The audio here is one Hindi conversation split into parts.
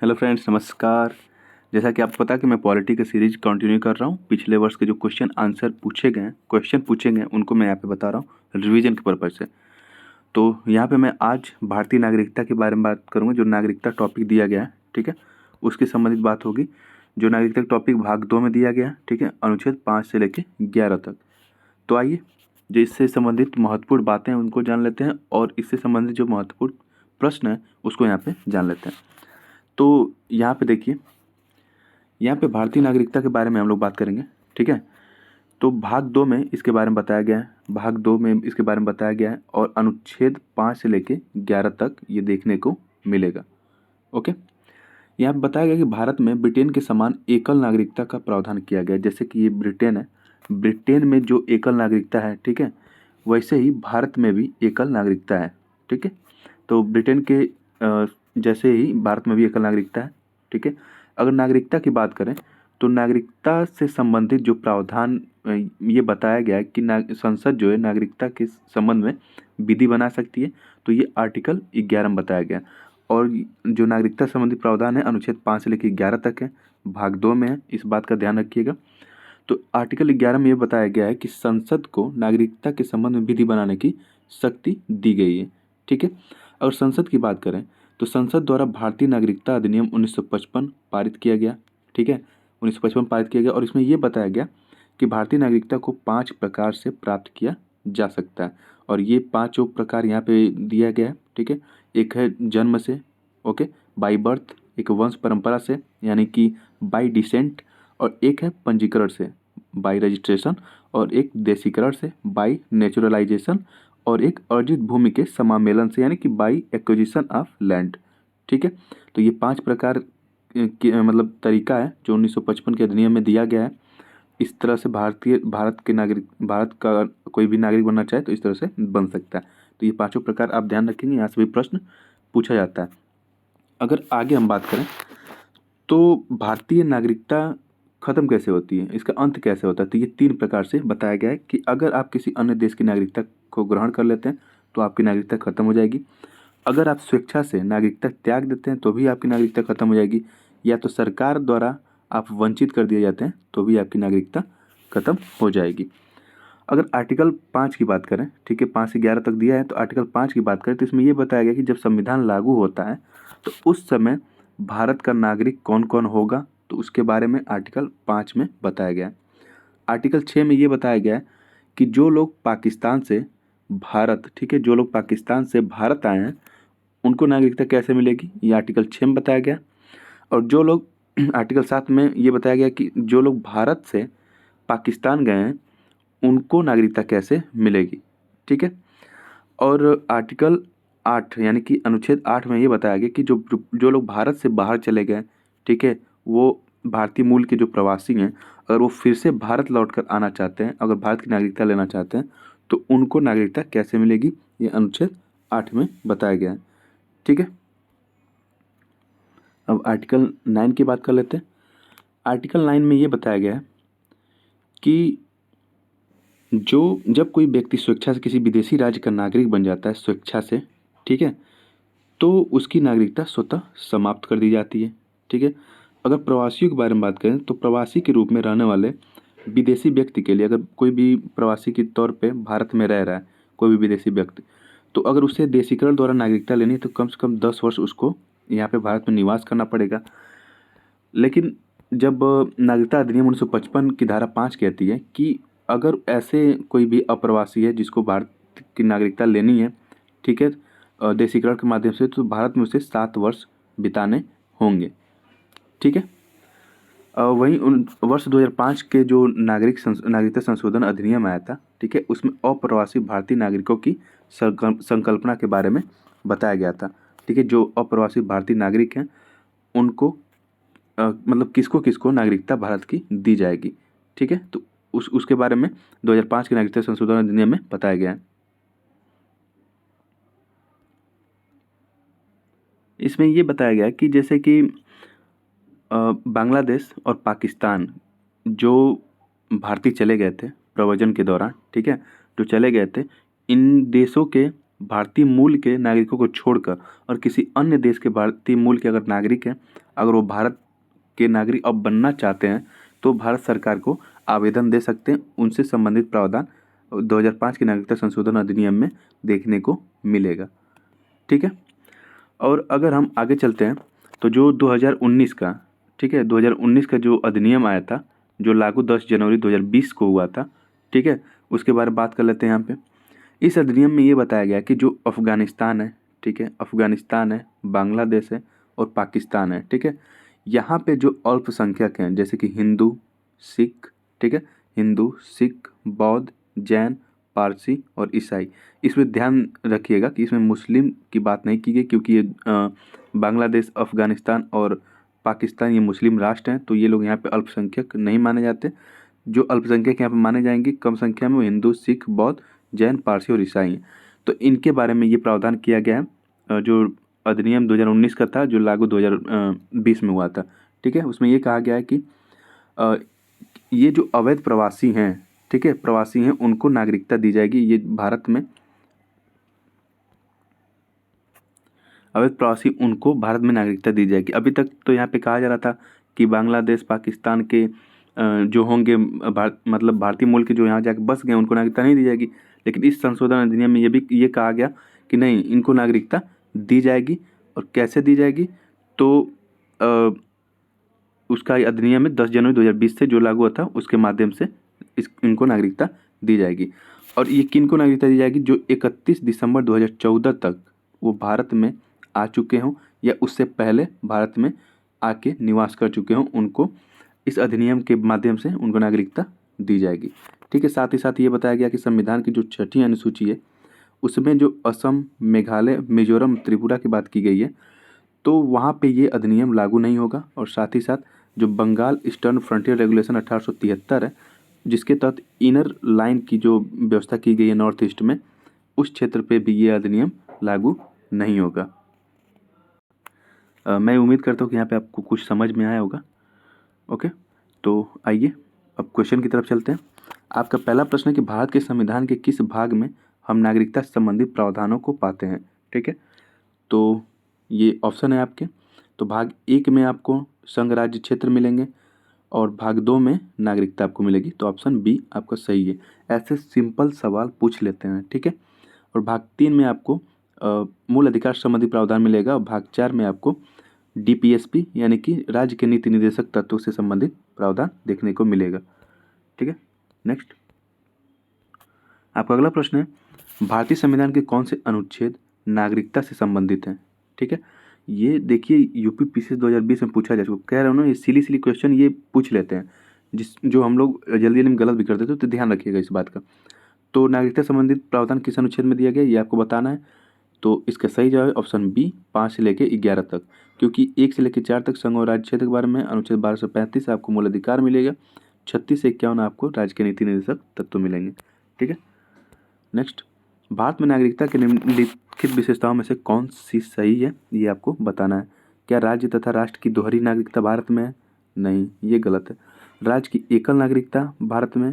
हेलो फ्रेंड्स, नमस्कार। जैसा कि आपको पता है कि मैं पॉलिटी का सीरीज कंटिन्यू कर रहा हूँ। पिछले वर्ष के जो क्वेश्चन पूछे गए उनको मैं यहाँ पे बता रहा हूँ रिवीजन के पर्पज़ से। तो यहाँ पे मैं आज भारतीय नागरिकता के बारे में बात करूँगा। जो नागरिकता टॉपिक दिया गया है, ठीक है, उसके संबंधित बात होगी। जो नागरिकता टॉपिक भाग 2 में दिया गया है, ठीक है, अनुच्छेद 5 से लेकर 11 तक। तो आइए जो इससे संबंधित महत्वपूर्ण बातें हैं उनको जान लेते हैं, और इससे संबंधित जो महत्वपूर्ण प्रश्न है उसको यहाँ पे जान लेते हैं। तो यहाँ पे देखिए, यहाँ पे भारतीय नागरिकता के बारे में हम लोग बात करेंगे, ठीक है। तो भाग 2 में इसके बारे में बताया गया है, और अनुच्छेद 5 से लेके 11 तक ये देखने को मिलेगा। ओके। यहाँ पे बताया गया कि भारत में ब्रिटेन के समान एकल नागरिकता का प्रावधान किया गया है। जैसे कि ये ब्रिटेन है, ब्रिटेन में जो एकल नागरिकता है, ठीक है, वैसे ही भारत में भी एकल नागरिकता है, ठीक है। तो ब्रिटेन के जैसे ही भारत में भी एकल नागरिकता है, ठीक है। अगर नागरिकता की बात करें तो नागरिकता से संबंधित जो प्रावधान ये बताया गया है कि संसद जो है नागरिकता के संबंध में विधि बना सकती है। तो ये आर्टिकल 11 में बताया गया है। और जो नागरिकता संबंधी प्रावधान है अनुच्छेद 5 से लेकर 11 तक है, भाग 2 में है, इस बात का ध्यान रखिएगा। तो आर्टिकल 11 में ये बताया गया है कि संसद को नागरिकता के संबंध में विधि बनाने की शक्ति दी गई है, ठीक है। और संसद की बात करें तो संसद द्वारा भारतीय नागरिकता अधिनियम 1955 पारित किया गया, ठीक है, 1955 पारित किया गया। और इसमें यह बताया गया कि भारतीय नागरिकता को 5 प्रकार से प्राप्त किया जा सकता है, और ये 5 प्रकार यहाँ पे दिया गया है, ठीक है। एक है जन्म से, ओके, बाई बर्थ, एक वंश परंपरा से यानी कि बाई डिसेंट, और एक है पंजीकरण से बाई रजिस्ट्रेशन, और एक देशीकरण से बाई नेचुरलाइजेशन, और एक अर्जित भूमि के समामेलन से यानी कि बाई एक्विजिशन ऑफ लैंड, ठीक है। तो ये 5 प्रकार मतलब तरीका है जो 1955 के अधिनियम में दिया गया है। इस तरह से भारत का कोई भी नागरिक बनना चाहे तो इस तरह से बन सकता है। तो ये 5 प्रकार आप ध्यान रखेंगे, यहाँ से भी प्रश्न पूछा जाता है। अगर आगे हम बात करें तो भारतीय नागरिकता खत्म कैसे होती है, इसका अंत कैसे होता है, तो ये 3 प्रकार से बताया गया है कि अगर आप किसी अन्य देश की नागरिकता को ग्रहण कर लेते हैं तो आपकी नागरिकता खत्म हो जाएगी। अगर आप स्वेच्छा से नागरिकता त्याग देते हैं तो भी आपकी नागरिकता खत्म हो जाएगी, या तो सरकार द्वारा आप वंचित कर दिए जाते हैं तो भी आपकी नागरिकता खत्म हो जाएगी। अगर आर्टिकल 5 की बात करें, ठीक है, 5 से 11 तक दिया है, तो आर्टिकल 5 की बात करें तो इसमें यह बताया गया कि जब संविधान लागू होता है तो उस समय भारत का नागरिक कौन कौन होगा, तो उसके बारे में आर्टिकल 5 में बताया गया है। आर्टिकल 6 में ये बताया गया है कि जो लोग पाकिस्तान से भारत, ठीक है, जो लोग पाकिस्तान से भारत आए हैं उनको नागरिकता कैसे मिलेगी, ये आर्टिकल 6 में बताया गया। और जो लोग आर्टिकल 7 में ये बताया गया कि जो लोग भारत से पाकिस्तान गए हैं उनको नागरिकता कैसे मिलेगी, ठीक है। और आर्टिकल 8 यानी कि अनुच्छेद 8 में ये बताया गया कि जो जो लोग भारत से बाहर चले गए, ठीक है, वो भारतीय मूल के जो प्रवासी हैं, अगर वो फिर से भारत लौट कर आना चाहते हैं, अगर भारत की नागरिकता लेना चाहते हैं तो उनको नागरिकता कैसे मिलेगी, ये अनुच्छेद 8 में बताया गया है, ठीक है। अब आर्टिकल 9 की बात कर लेते हैं। आर्टिकल 9 में ये बताया गया है कि जब कोई व्यक्ति स्वेच्छा से किसी विदेशी राज्य का नागरिक बन जाता है स्वेच्छा से, ठीक है, तो उसकी नागरिकता स्वतः समाप्त कर दी जाती है, ठीक है। अगर प्रवासियों के बारे में बात करें तो प्रवासी के रूप में रहने वाले विदेशी व्यक्ति के लिए, अगर कोई भी प्रवासी के तौर पे भारत में रह रहा है कोई भी विदेशी व्यक्ति, तो अगर उसे देशीकरण द्वारा नागरिकता लेनी है तो कम से कम 10 वर्ष उसको यहाँ पे भारत में निवास करना पड़ेगा। लेकिन जब नागरिकता अधिनियम 1955 की धारा 5 कहती है कि अगर ऐसे कोई भी अप्रवासी है जिसको भारत की नागरिकता लेनी है, ठीक है, देशीकरण के माध्यम से, तो भारत में उसे 7 वर्ष बिताने होंगे, ठीक है। वहीं उन वर्ष 2005 के जो नागरिकता संशोधन अधिनियम आया था, ठीक है, उसमें अप्रवासी भारतीय नागरिकों की संकल्पना के बारे में बताया गया था, ठीक है। जो अप्रवासी भारतीय नागरिक हैं उनको मतलब किसको किसको नागरिकता भारत की दी जाएगी, ठीक है। तो उसके बारे में 2005 के नागरिकता संशोधन अधिनियम में बताया गया है। इसमें ये बताया गया कि जैसे कि बांग्लादेश और पाकिस्तान जो भारतीय चले गए थे प्रव्रजन के दौरान, ठीक है, जो चले गए थे, इन देशों के भारतीय मूल के नागरिकों को छोड़कर और किसी अन्य देश के भारतीय मूल के अगर नागरिक हैं, अगर वो भारत के नागरिक अब बनना चाहते हैं तो भारत सरकार को आवेदन दे सकते हैं। उनसे संबंधित प्रावधान 2005 के नागरिकता संशोधन अधिनियम में देखने को मिलेगा। ठीक है। और अगर हम आगे चलते हैं तो जो 2019 का, ठीक है, 2019 का जो अधिनियम आया था, जो लागू 10 जनवरी 2020 को हुआ था, ठीक है, उसके बारे में बात कर लेते हैं यहाँ पे। इस अधिनियम में ये बताया गया कि जो अफ़गानिस्तान है, ठीक है, अफ़गानिस्तान है, बांग्लादेश है और पाकिस्तान है, ठीक है, यहाँ पे जो अल्पसंख्यक हैं जैसे कि हिंदू, सिख, ठीक है, हिंदू, सिख, बौद्ध, जैन, पारसी और ईसाई, इसमें ध्यान रखिएगा कि इसमें मुस्लिम की बात नहीं की गई, क्योंकि ये बांग्लादेश, अफ़गानिस्तान और पाकिस्तान ये मुस्लिम राष्ट्र हैं, तो ये लोग यहाँ पे अल्पसंख्यक नहीं माने जाते। जो अल्पसंख्यक यहाँ पे माने जाएंगे कम संख्या में, वो हिंदू, सिख, बौद्ध, जैन, पारसी और ईसाई हैं। तो इनके बारे में ये प्रावधान किया गया है, जो अधिनियम 2019 का था, जो लागू 2020 में हुआ था, ठीक है। उसमें ये कहा गया है कि ये जो अवैध प्रवासी हैं, ठीक है, प्रवासी हैं, उनको नागरिकता दी जाएगी। ये भारत में अवैध प्रवासी, उनको भारत में नागरिकता दी जाएगी। अभी तक तो यहाँ पे कहा जा रहा था कि बांग्लादेश, पाकिस्तान के जो होंगे मतलब भारतीय मूल के, जो यहाँ जाके बस गए, उनको नागरिकता नहीं दी जाएगी। लेकिन इस संशोधन अधिनियम में ये कहा गया कि नहीं, इनको नागरिकता दी जाएगी। और कैसे दी जाएगी, तो उसका अधिनियम में 10 जनवरी 2020 से जो लागू हुआ था, उसके माध्यम से इनको नागरिकता दी जाएगी। और ये किन को नागरिकता दी जाएगी, जो 31 दिसंबर 2014 तक वो भारत में आ चुके हों या उससे पहले भारत में आके निवास कर चुके हों, उनको इस अधिनियम के माध्यम से उनको नागरिकता दी जाएगी। ठीक है। साथ ही साथ ये बताया गया कि संविधान की जो 6ठी अनुसूची है, उसमें जो असम, मेघालय, मिजोरम, त्रिपुरा की बात की गई है, तो वहाँ पे ये अधिनियम लागू नहीं होगा। और साथ ही साथ जो बंगाल ईस्टर्न फ्रंटियर रेगुलेशन 1873 है, जिसके तहत इनर लाइन की जो व्यवस्था की गई है नॉर्थ ईस्ट में, उस क्षेत्र पे भी ये अधिनियम लागू नहीं होगा। मैं उम्मीद करता हूँ कि यहाँ पे आपको कुछ समझ में आया होगा। ओके, तो आइए अब क्वेश्चन की तरफ चलते हैं। आपका पहला प्रश्न है कि भारत के संविधान के किस भाग में हम नागरिकता से संबंधित प्रावधानों को पाते हैं। ठीक है, तो ये ऑप्शन है आपके। तो भाग 1 में आपको संघ राज्य क्षेत्र मिलेंगे और भाग 2 में नागरिकता आपको मिलेगी। तो ऑप्शन बी आपका सही है। ऐसे सिंपल सवाल पूछ लेते हैं। ठीक है। और भाग 3 में आपको मूल अधिकार संबंधी प्रावधान मिलेगा और भाग 4 में आपको डीपीएसपी यानी कि राज्य के नीति निर्देशक तत्वों से संबंधित प्रावधान देखने को मिलेगा। ठीक है। नेक्स्ट, आपका अगला प्रश्न है भारतीय संविधान के कौन से अनुच्छेद नागरिकता से संबंधित हैं। ठीक है, ये देखिए यूपी पीसीएस 2020 में पूछा जा चुका। कह रहा हूँ ना, ये सिली क्वेश्चन ये पूछ लेते हैं, जो हम लोग जल्दी जल्दी में गलत भी कर देते, तो ध्यान रखिएगा इस बात का। तो नागरिकता संबंधित प्रावधान किस अनुच्छेद में दिया गया, ये आपको बताना है। तो इसका सही जवाब है ऑप्शन बी, 5 से लेकर 11 तक, क्योंकि 1 से लेकर 4 तक संघ और राज्य क्षेत्र के बारे में अनुच्छेद 1235 से आपको मूल अधिकार मिलेगा, 36 से 51 आपको राज्य के नीति निर्देशक तत्व मिलेंगे। ठीक है। नेक्स्ट, भारत में नागरिकता के निम्नलिखित विशेषताओं में से कौन सी सही है, ये आपको बताना है। क्या राज्य तथा राष्ट्र की दोहरी नागरिकता भारत में है? नहीं, ये गलत है। राज्य की एकल नागरिकता भारत में,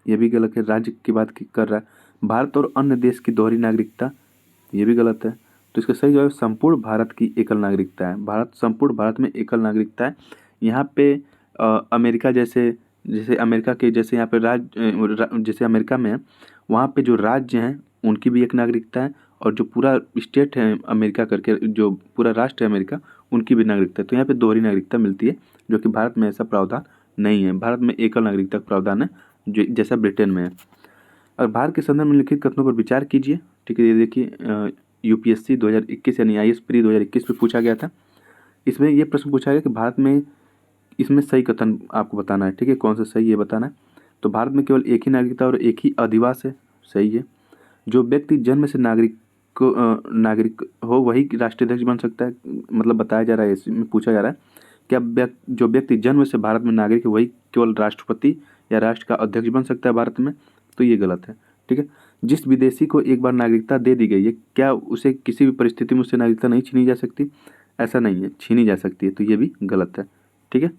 ये भी गलत है। राज्य की बात कर रहा है। भारत और अन्य देश की दोहरी नागरिकता, ये भी गलत है। तो इसका सही जवाब संपूर्ण भारत की एकल नागरिकता है। संपूर्ण भारत में एकल नागरिकता है। यहाँ पे अमेरिका जैसे अमेरिका के जैसे यहाँ पे जैसे अमेरिका में है, वहाँ पे जो राज्य हैं उनकी भी एक नागरिकता है, और जो पूरा स्टेट है अमेरिका करके, जो पूरा राष्ट्र है अमेरिका, उनकी भी नागरिकता है। तो यहाँ पे दोहरी नागरिकता मिलती है, जो कि भारत में ऐसा प्रावधान नहीं है। भारत में एकल नागरिकता का प्रावधान है, जो जैसा ब्रिटेन में है। और भारत के संदर्भ में लिखित कथनों पर विचार कीजिए। ठीक है, ये देखिए यूपीएससी 2021 यानी आईएएस प्री 2021 में पूछा गया था। इसमें ये प्रश्न पूछा गया कि भारत में इसमें सही कथन आपको बताना है। ठीक है, कौन सा सही है बताना है। तो भारत में केवल एक ही नागरिकता और एक ही अधिवास है, सही है। जो व्यक्ति जन्म से नागरिक हो वही राष्ट्रीय अध्यक्ष बन सकता है, मतलब बताया जा रहा है, इसमें पूछा जा रहा है क्या जो व्यक्ति जन्म से भारत में नागरिक है वही केवल राष्ट्रपति या राष्ट्र का अध्यक्ष बन सकता है भारत में, तो ये गलत है। ठीक है, जिस विदेशी को एक बार नागरिकता दे दी गई है, क्या उसे किसी भी परिस्थिति में उससे नागरिकता नहीं छीनी जा सकती? ऐसा नहीं है, छीनी जा सकती है, तो ये भी गलत है। ठीक है,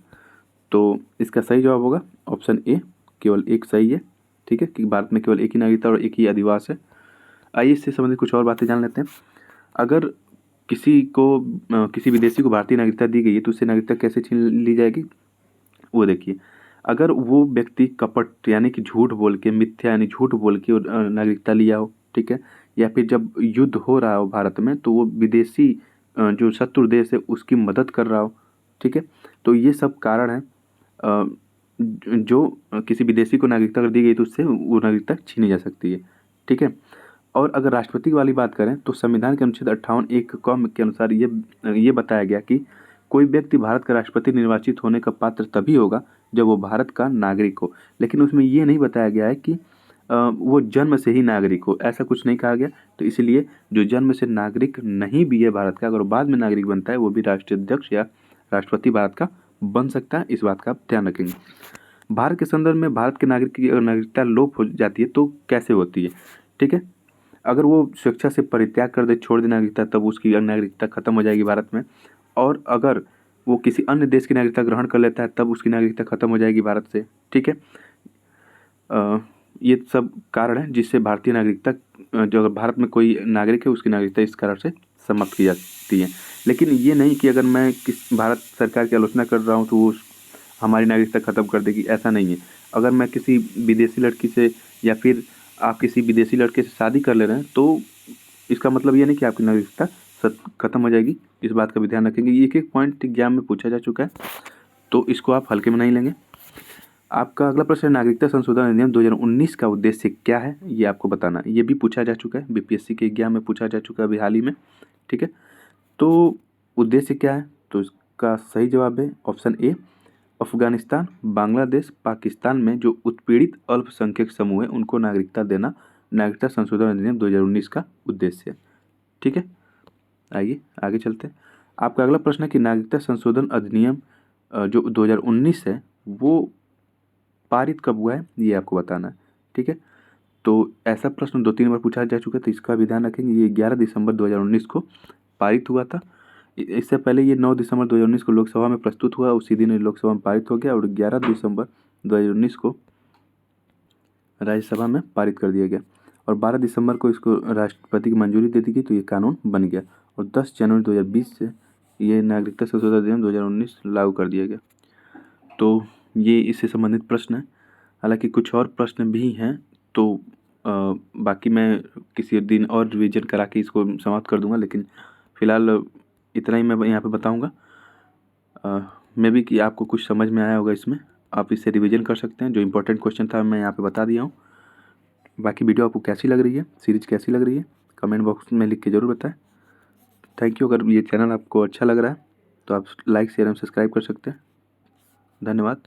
तो इसका सही जवाब होगा ऑप्शन ए, केवल एक सही है। ठीक है, कि भारत में केवल एक ही नागरिकता और एक ही अधिवास है। आइए इससे संबंधित कुछ और बातें जान लेते हैं। अगर किसी विदेशी को भारतीय नागरिकता दी गई है तो उससे नागरिकता कैसे छीन ली जाएगी, वो देखिए। अगर वो व्यक्ति कपट यानी कि झूठ बोल के, मिथ्या यानी झूठ बोल के नागरिकता लिया हो, ठीक है, या फिर जब युद्ध हो रहा हो भारत में तो वो विदेशी जो शत्रु देश है उसकी मदद कर रहा हो, ठीक है, तो ये सब कारण है जो किसी विदेशी को नागरिकता अगर दी गई तो उससे वो नागरिकता छीनी जा सकती है, ठीक है। और अगर राष्ट्रपति वाली बात करें तो संविधान के अनुच्छेद 58(1) के अनुसार ये बताया गया कि कोई व्यक्ति भारत का राष्ट्रपति निर्वाचित होने का पात्र तभी होगा जब वो भारत का नागरिक हो। लेकिन उसमें ये नहीं बताया गया है कि वो जन्म से ही नागरिक हो, ऐसा कुछ नहीं कहा गया। तो इसलिए जो जन्म से नागरिक नहीं भी है भारत का, अगर वो बाद में नागरिक बनता है, वो भी राष्ट्रीय अध्यक्ष या राष्ट्रपति भारत का बन सकता है। इस बात का आप ध्यान रखेंगे। भारत के संदर्भ में भारत के नागरिक की अगर नागरिकता लोप हो जाती है तो कैसे होती है, ठीक है। अगर वो स्वेच्छा से परित्याग कर दे, छोड़ दे नागरिकता, तब उसकी नागरिकता खत्म हो जाएगी भारत में। और अगर वो किसी अन्य देश की नागरिकता ग्रहण कर लेता है तब उसकी नागरिकता खत्म हो जाएगी भारत से, ठीक है। ये सब कारण है जिससे भारतीय नागरिकता जो अगर भारत में कोई नागरिक है उसकी नागरिकता इस कारण से समाप्त की जाती है। लेकिन ये नहीं कि अगर मैं भारत सरकार की आलोचना कर रहा हूँ तो वो हमारी नागरिकता ख़त्म कर देगी, ऐसा नहीं है। अगर मैं किसी विदेशी लड़की से या फिर आप किसी विदेशी लड़के से शादी कर ले रहे हैं तो इसका मतलब ये नहीं कि आपकी नागरिकता ख़त्म हो जाएगी। इस बात का भी ध्यान रखेंगे। एक एक पॉइंट एग्जाम में पूछा जा चुका है तो इसको आप हल्के में नहीं लेंगे। आपका अगला प्रश्न है, नागरिकता संशोधन अधिनियम 2019 का उद्देश्य क्या है, ये आपको बताना है। ये भी पूछा जा चुका है, बीपीएससी के एग्जाम में पूछा जा चुका है अभी हाल ही में, ठीक है। तो उद्देश्य क्या है, तो इसका सही जवाब है ऑप्शन ए, अफगानिस्तान, बांग्लादेश, पाकिस्तान में जो उत्पीड़ित अल्पसंख्यक समूह है उनको नागरिकता देना नागरिकता संशोधन अधिनियम 2019 का उद्देश्य है, ठीक है। आइए आगे चलते हैं। आपका अगला प्रश्न है कि नागरिकता संशोधन अधिनियम जो 2019 है वो पारित कब हुआ है, ये आपको बताना है, ठीक है। तो ऐसा प्रश्न 2-3 बार पूछा जा चुका है तो इसका भी ध्यान रखेंगे। ये 11 दिसंबर 2019 को पारित हुआ था। इससे पहले ये 9 दिसंबर 2019 को लोकसभा में प्रस्तुत हुआ, उसी दिन लोकसभा में पारित हो गया, और 11 दिसंबर 2019 को राज्यसभा में पारित कर दिया गया, और 12 दिसंबर को इसको राष्ट्रपति की मंजूरी दे दी गई तो ये कानून बन गया, और 10 जनवरी 2020 से ये नागरिकता संशोधन अधिनियम 2019 लागू कर दिया गया। तो ये इससे संबंधित प्रश्न है। हालांकि कुछ और प्रश्न भी हैं तो बाकी मैं किसी दिन और रिवीजन करा के इसको समाप्त कर दूंगा, लेकिन फ़िलहाल इतना ही मैं यहाँ पे बताऊंगा। मे भी कि आपको कुछ समझ में आया होगा इसमें, आप इसे रिवीजन कर सकते हैं। जो इम्पोर्टेंट क्वेश्चन था मैं यहाँ पे बता दिया हूँ। बाकी वीडियो आपको कैसी लग रही है, सीरीज़ कैसी लग रही है, कमेंट बॉक्स में लिख के ज़रूर बताएं। Thank you. अगर ये चैनल आपको अच्छा लग रहा है तो आप लाइक, शेयर एवं सब्सक्राइब कर सकते हैं। धन्यवाद।